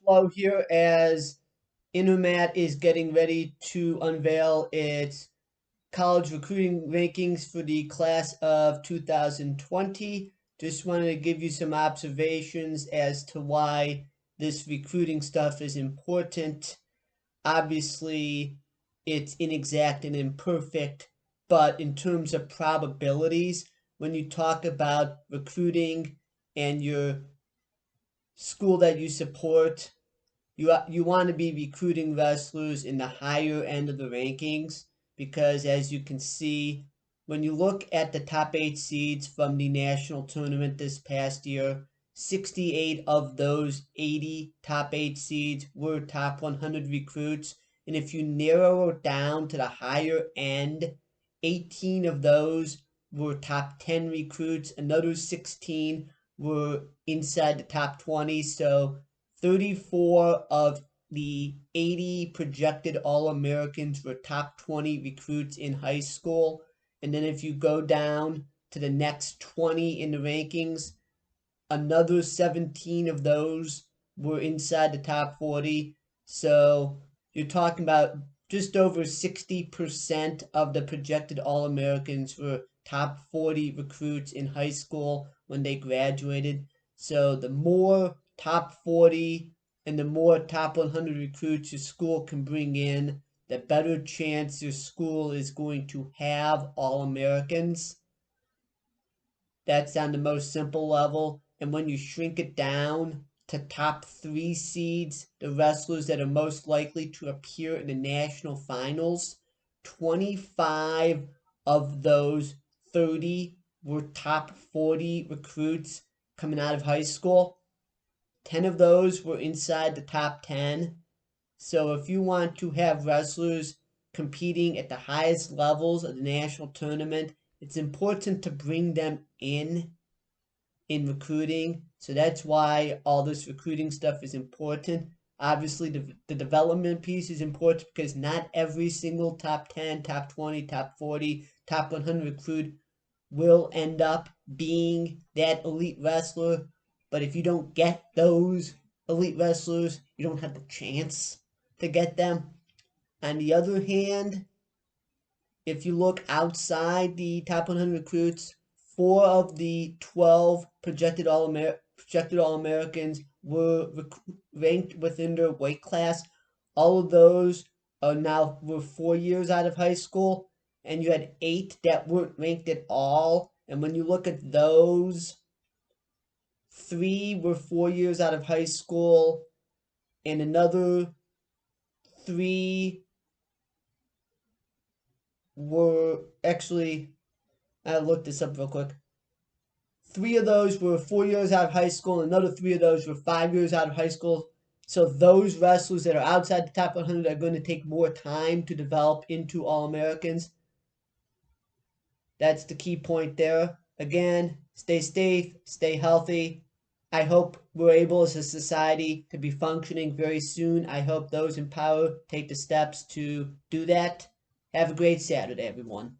flow here as InterMat is getting ready to unveil its college recruiting rankings for the class of 2020. Just wanted to give you some observations as to why this recruiting stuff is important. Obviously, it's inexact and imperfect, but in terms of probabilities, when you talk about recruiting and your school that you support, you want to be recruiting wrestlers in the higher end of the rankings because, as you can see, when you look at the top 8 seeds from the national tournament this past year, 68 of those 80 top 8 seeds were top 100 recruits. And if you narrow it down to the higher end, 18 of those were top 10 recruits, another 16 were inside the top 20. So 34 of the 80 projected All-Americans were top 20 recruits in high school. And then if you go down to the next 20 in the rankings, another 17 of those were inside the top 40. So you're talking about just over 60% of the projected All-Americans were top 40 recruits in high school when they graduated. So the more top 40 and the more top 100 recruits your school can bring in, the better chance your school is going to have All-Americans. That's on the most simple level. And when you shrink it down to top 3 seeds, the wrestlers that are most likely to appear in the national finals, 25 of those 30 were top 40 recruits coming out of high school. 10 of those were inside the top 10. So if you want to have wrestlers competing at the highest levels of the national tournament, it's important to bring them in recruiting. So that's why all this recruiting stuff is important. Obviously, the development piece is important because not every single top 10, top 20, top 40, top 100 recruit will end up being that elite wrestler. But if you don't get those elite wrestlers, you don't have the chance to get them. On the other hand, if you look outside the top 100 recruits, 4 of the 12 projected All-Americans were ranked within their weight class. All of those were 4 years out of high school, and you had 8 that weren't ranked at all. And when you look at those, 3 were 4 years out of high school, and another 3 were actually, I looked this up real quick. 3 of those were 4 years out of high school, and another 3 of those were 5 years out of high school. So those wrestlers that are outside the top 100 are going to take more time to develop into All-Americans. That's the key point there. Again, stay safe, stay healthy. I hope we're able as a society to be functioning very soon. I hope those in power take the steps to do that. Have a great Saturday, everyone.